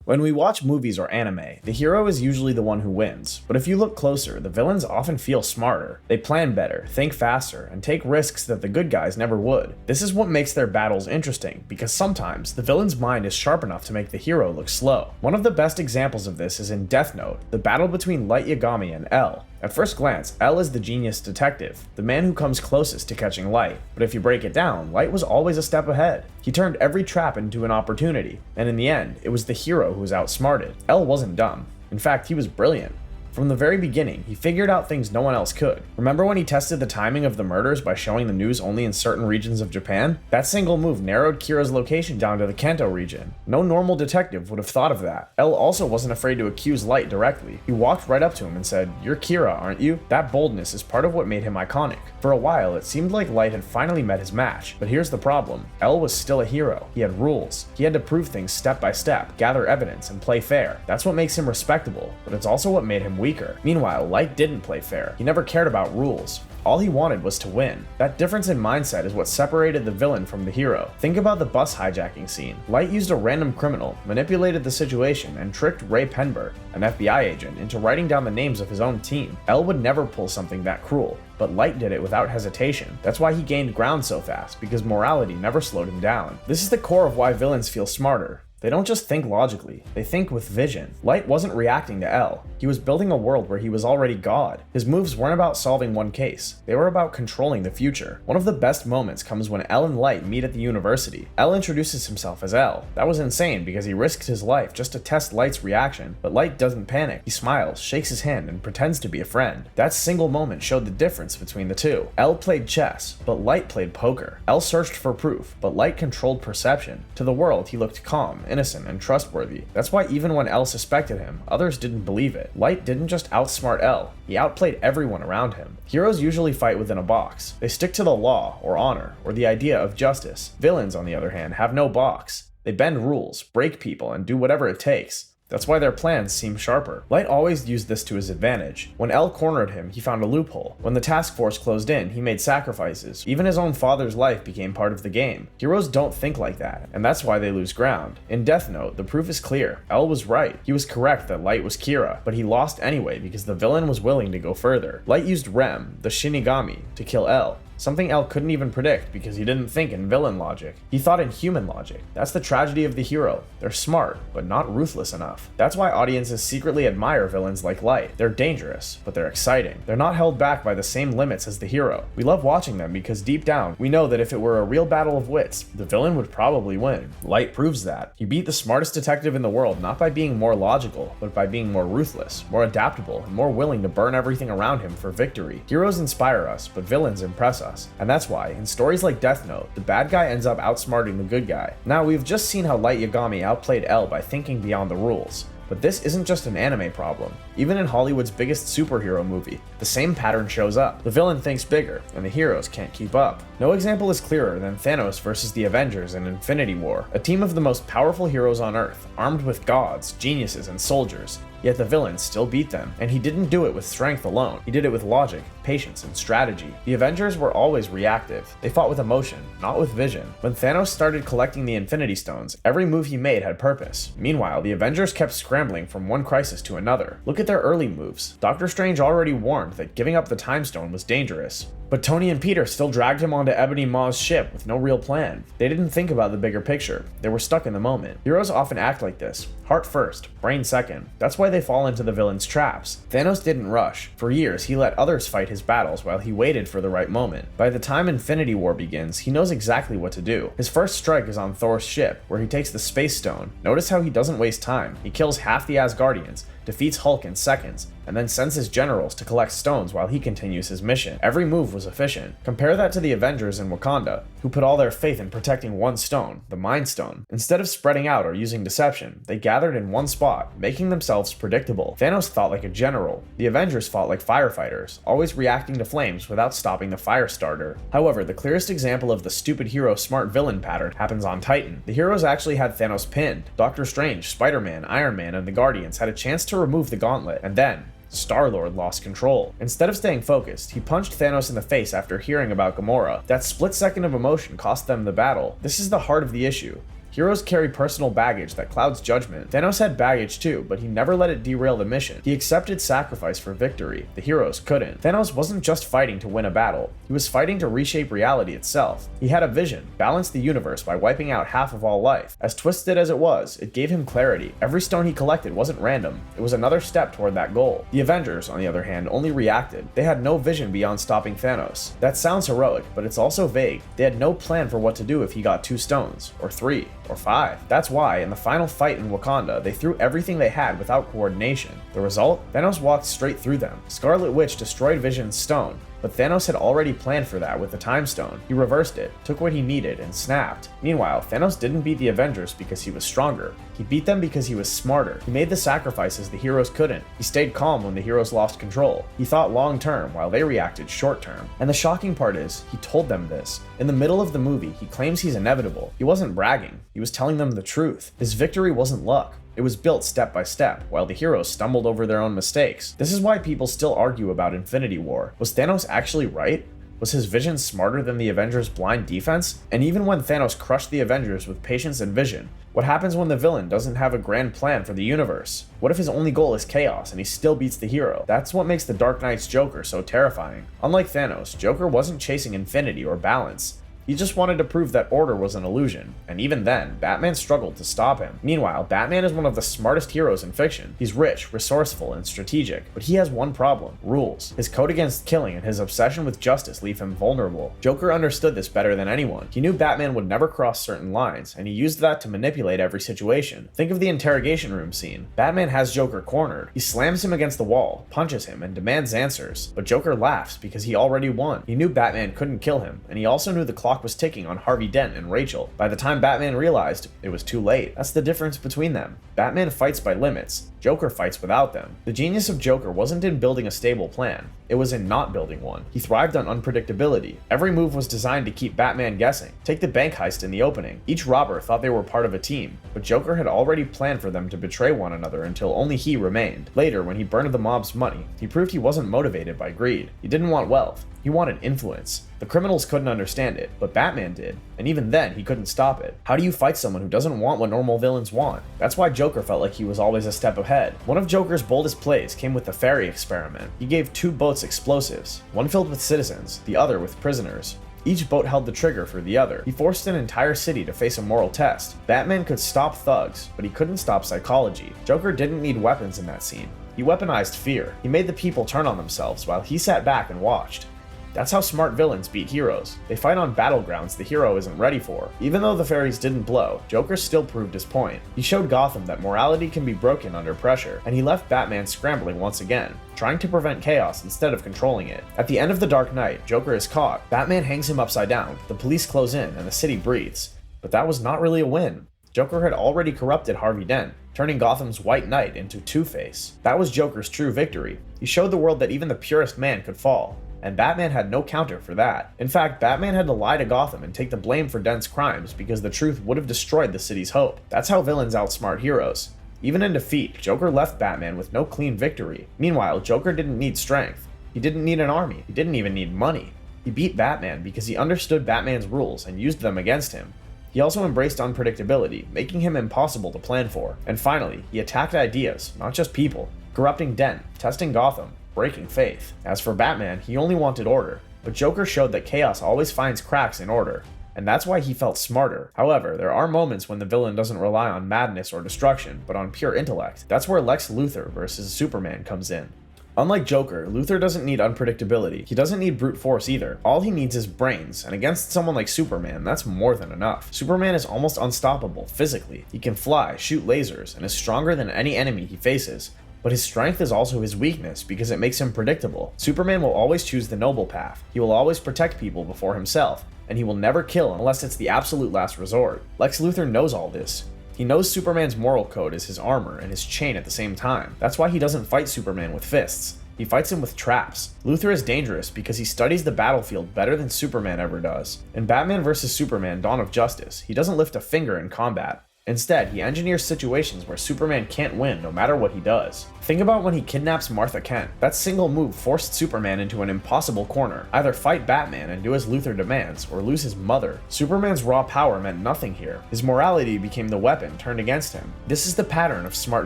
When we watch movies or anime, the hero is usually the one who wins, but if you look closer, the villains often feel smarter. They plan better, think faster, and take risks that the good guys never would. This is what makes their battles interesting, because sometimes the villain's mind is sharp enough to make the hero look slow. One of the best examples of this is in Death Note, the battle between Light Yagami and L. At first glance, L is the genius detective, the man who comes closest to catching Light, but if you break it down, Light was always a step ahead. He turned every trap into an opportunity, and in the end, it was the hero who was outsmarted. L wasn't dumb. In fact, he was brilliant. From the very beginning, he figured out things no one else could. Remember when he tested the timing of the murders by showing the news only in certain regions of Japan? That single move narrowed Kira's location down to the Kanto region. No normal detective would have thought of that. L also wasn't afraid to accuse Light directly. He walked right up to him and said, "You're Kira, aren't you?" That boldness is part of what made him iconic. For a while, it seemed like Light had finally met his match, but here's the problem. L was still a hero. He had rules. He had to prove things step by step, gather evidence, and play fair. That's what makes him respectable, but it's also what made him weaker. Meanwhile, Light didn't play fair. He never cared about rules. All he wanted was to win. That difference in mindset is what separated the villain from the hero. Think about the bus hijacking scene. Light used a random criminal, manipulated the situation, and tricked Ray Penberg, an FBI agent, into writing down the names of his own team. L would never pull something that cruel, but Light did it without hesitation. That's why he gained ground so fast, because morality never slowed him down. This is the core of why villains feel smarter. They don't just think logically, they think with vision. Light wasn't reacting to L. He was building a world where he was already God. His moves weren't about solving one case, they were about controlling the future. One of the best moments comes when L and Light meet at the university. L introduces himself as L. That was insane because he risked his life just to test Light's reaction, but Light doesn't panic. He smiles, shakes his hand, and pretends to be a friend. That single moment showed the difference between the two. L played chess, but Light played poker. L searched for proof, but Light controlled perception. To the world, he looked calm, innocent, and trustworthy. That's why even when L suspected him, others didn't believe it. Light didn't just outsmart L, he outplayed everyone around him. Heroes usually fight within a box. They stick to the law, or honor, or the idea of justice. Villains, on the other hand, have no box. They bend rules, break people, and do whatever it takes. That's why their plans seem sharper. Light always used this to his advantage. When L cornered him, he found a loophole. When the task force closed in, he made sacrifices. Even his own father's life became part of the game. Heroes don't think like that, and that's why they lose ground. In Death Note, the proof is clear. L was right. He was correct that Light was Kira, but he lost anyway because the villain was willing to go further. Light used Rem, the Shinigami, to kill L. Something L couldn't even predict because he didn't think in villain logic. He thought in human logic. That's the tragedy of the hero. They're smart, but not ruthless enough. That's why audiences secretly admire villains like Light. They're dangerous, but they're exciting. They're not held back by the same limits as the hero. We love watching them because deep down, we know that if it were a real battle of wits, the villain would probably win. Light proves that. He beat the smartest detective in the world not by being more logical, but by being more ruthless, more adaptable, and more willing to burn everything around him for victory. Heroes inspire us, but villains impress us. And that's why, in stories like Death Note, the bad guy ends up outsmarting the good guy. Now, we've just seen how Light Yagami outplayed L by thinking beyond the rules. But this isn't just an anime problem. Even in Hollywood's biggest superhero movie, the same pattern shows up. The villain thinks bigger, and the heroes can't keep up. No example is clearer than Thanos versus the Avengers in Infinity War, a team of the most powerful heroes on Earth, armed with gods, geniuses, and soldiers. Yet the villain still beat them, and he didn't do it with strength alone. He did it with logic, patience, and strategy. The Avengers were always reactive. They fought with emotion, not with vision. When Thanos started collecting the Infinity Stones, every move he made had purpose. Meanwhile, the Avengers kept scrambling from one crisis to another. Look at their early moves. Doctor Strange already warned that giving up the Time Stone was dangerous. But Tony and Peter still dragged him onto Ebony Maw's ship with no real plan. They didn't think about the bigger picture. They were stuck in the moment. Heroes often act like this. Heart first, brain second. That's why they fall into the villain's traps. Thanos didn't rush. For years, he let others fight his battles while he waited for the right moment. By the time Infinity War begins, he knows exactly what to do. His first strike is on Thor's ship, where he takes the Space Stone. Notice how he doesn't waste time. He kills half the Asgardians, defeats Hulk in seconds, and then sends his generals to collect stones while he continues his mission. Every move was efficient. Compare that to the Avengers in Wakanda, who put all their faith in protecting one stone, the Mind Stone. Instead of spreading out or using deception, they gathered in one spot, making themselves predictable. Thanos thought like a general. The Avengers fought like firefighters, always reacting to flames without stopping the fire starter. However, the clearest example of the stupid hero smart villain pattern happens on Titan. The heroes actually had Thanos pinned. Doctor Strange, Spider-Man, Iron Man, and the Guardians had a chance to remove the gauntlet, and then Star-Lord lost control. Instead of staying focused, he punched Thanos in the face after hearing about Gamora. That split second of emotion cost them the battle. This is the heart of the issue. Heroes carry personal baggage that clouds judgment. Thanos had baggage too, but he never let it derail the mission. He accepted sacrifice for victory. The heroes couldn't. Thanos wasn't just fighting to win a battle. He was fighting to reshape reality itself. He had a vision, balance the universe by wiping out half of all life. As twisted as it was, it gave him clarity. Every stone he collected wasn't random. It was another step toward that goal. The Avengers, on the other hand, only reacted. They had no vision beyond stopping Thanos. That sounds heroic, but it's also vague. They had no plan for what to do if he got 2 stones, or 3, or 5. That's why, in the final fight in Wakanda, they threw everything they had without coordination. The result? Thanos walked straight through them. Scarlet Witch destroyed Vision's stone, but Thanos had already planned for that with the Time Stone. He reversed it, took what he needed, and snapped. Meanwhile, Thanos didn't beat the Avengers because he was stronger. He beat them because he was smarter. He made the sacrifices the heroes couldn't. He stayed calm when the heroes lost control. He thought long term while they reacted short term. And the shocking part is, he told them this. In the middle of the movie, he claims he's inevitable. He wasn't bragging. He was telling them the truth. His victory wasn't luck. It was built step by step, while the heroes stumbled over their own mistakes. This is why people still argue about Infinity War. Was Thanos actually right? Was his vision smarter than the Avengers' blind defense? And even when Thanos crushed the Avengers with patience and vision, what happens when the villain doesn't have a grand plan for the universe? What if his only goal is chaos and he still beats the hero? That's what makes the Dark Knight's Joker so terrifying. Unlike Thanos, Joker wasn't chasing infinity or balance. He just wanted to prove that order was an illusion, and even then, Batman struggled to stop him. Meanwhile, Batman is one of the smartest heroes in fiction. He's rich, resourceful, and strategic, but he has one problem: rules. His code against killing and his obsession with justice leave him vulnerable. Joker understood this better than anyone. He knew Batman would never cross certain lines, and he used that to manipulate every situation. Think of the interrogation room scene. Batman has Joker cornered. He slams him against the wall, punches him, and demands answers, but Joker laughs because he already won. He knew Batman couldn't kill him, and he also knew the clock was ticking on Harvey Dent and Rachel. By the time Batman realized, it was too late. That's the difference between them. Batman fights by limits. Joker fights without them. The genius of Joker wasn't in building a stable plan. It was in not building one. He thrived on unpredictability. Every move was designed to keep Batman guessing. Take the bank heist in the opening. Each robber thought they were part of a team, but Joker had already planned for them to betray one another until only he remained. Later, when he burned the mob's money, he proved he wasn't motivated by greed. He didn't want wealth. He wanted influence. The criminals couldn't understand it, but Batman did, and even then, he couldn't stop it. How do you fight someone who doesn't want what normal villains want? That's why Joker felt like he was always a step ahead. One of Joker's boldest plays came with the ferry experiment. He gave 2 boats explosives, one filled with citizens, the other with prisoners. Each boat held the trigger for the other. He forced an entire city to face a moral test. Batman could stop thugs, but he couldn't stop psychology. Joker didn't need weapons in that scene. He weaponized fear. He made the people turn on themselves while he sat back and watched. That's how smart villains beat heroes. They fight on battlegrounds the hero isn't ready for. Even though the fairies didn't blow, Joker still proved his point. He showed Gotham that morality can be broken under pressure, and he left Batman scrambling once again, trying to prevent chaos instead of controlling it. At the end of The Dark Knight, Joker is caught. Batman hangs him upside down, the police close in, and the city breathes. But that was not really a win. Joker had already corrupted Harvey Dent, turning Gotham's White Knight into Two-Face. That was Joker's true victory. He showed the world that even the purest man could fall. And Batman had no counter for that. In fact, Batman had to lie to Gotham and take the blame for Dent's crimes because the truth would have destroyed the city's hope. That's how villains outsmart heroes. Even in defeat, Joker left Batman with no clean victory. Meanwhile, Joker didn't need strength. He didn't need an army. He didn't even need money. He beat Batman because he understood Batman's rules and used them against him. He also embraced unpredictability, making him impossible to plan for. And finally, he attacked ideas, not just people, corrupting Dent, testing Gotham, breaking faith. As for Batman, he only wanted order, but Joker showed that chaos always finds cracks in order, and that's why he felt smarter. However, there are moments when the villain doesn't rely on madness or destruction, but on pure intellect. That's where Lex Luthor versus Superman comes in. Unlike Joker, Luthor doesn't need unpredictability. He doesn't need brute force either. All he needs is brains, and against someone like Superman, that's more than enough. Superman is almost unstoppable physically. He can fly, shoot lasers, and is stronger than any enemy he faces. But his strength is also his weakness because it makes him predictable. Superman will always choose the noble path. He will always protect people before himself, and he will never kill unless it's the absolute last resort. Lex Luthor knows all this. He knows Superman's moral code is his armor and his chain at the same time. That's why he doesn't fight Superman with fists. He fights him with traps. Luthor is dangerous because he studies the battlefield better than Superman ever does. In Batman vs. Superman: Dawn of Justice, he doesn't lift a finger in combat. Instead, he engineers situations where Superman can't win no matter what he does. Think about when he kidnaps Martha Kent. That single move forced Superman into an impossible corner. Either fight Batman and do as Luthor demands, or lose his mother. Superman's raw power meant nothing here. His morality became the weapon turned against him. This is the pattern of smart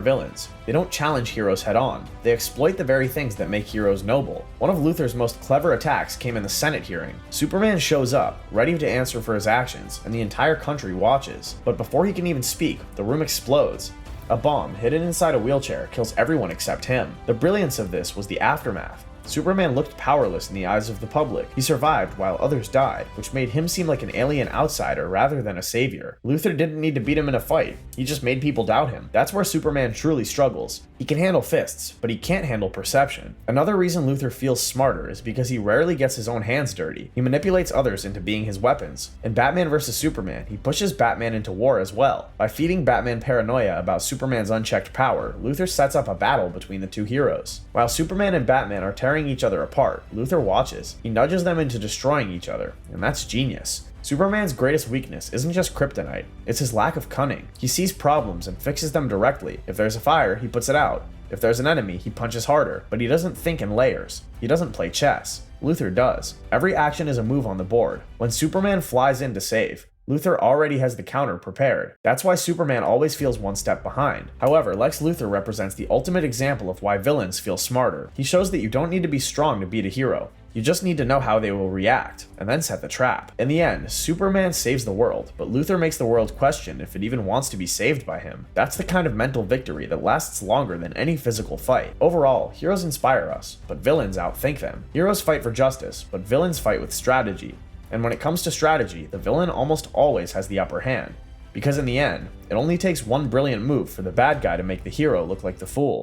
villains. They don't challenge heroes head on. They exploit the very things that make heroes noble. One of Luthor's most clever attacks came in the Senate hearing. Superman shows up, ready to answer for his actions, and the entire country watches. But before he can even speak, the room explodes. A bomb hidden inside a wheelchair kills everyone except him. The brilliance of this was the aftermath. Superman looked powerless in the eyes of the public. He survived while others died, which made him seem like an alien outsider rather than a savior. Luthor didn't need to beat him in a fight. He just made people doubt him. That's where Superman truly struggles. He can handle fists, but he can't handle perception. Another reason Luthor feels smarter is because he rarely gets his own hands dirty. He manipulates others into being his weapons. In Batman vs. Superman, he pushes Batman into war as well. By feeding Batman paranoia about Superman's unchecked power, Luthor sets up a battle between the two heroes. While Superman and Batman are tearing each other apart, Luthor watches. He nudges them into destroying each other, and that's genius. Superman's greatest weakness isn't just kryptonite, it's his lack of cunning. He sees problems and fixes them directly. If there's a fire, he puts it out. If there's an enemy, he punches harder, but he doesn't think in layers. He doesn't play chess. Luthor does. Every action is a move on the board. When Superman flies in to save, Luthor already has the counter prepared. That's why Superman always feels one step behind. However, Lex Luthor represents the ultimate example of why villains feel smarter. He shows that you don't need to be strong to beat a hero. You just need to know how they will react, and then set the trap. In the end, Superman saves the world, but Luthor makes the world question if it even wants to be saved by him. That's the kind of mental victory that lasts longer than any physical fight. Overall, heroes inspire us, but villains outthink them. Heroes fight for justice, but villains fight with strategy. And when it comes to strategy, the villain almost always has the upper hand. Because in the end, it only takes one brilliant move for the bad guy to make the hero look like the fool.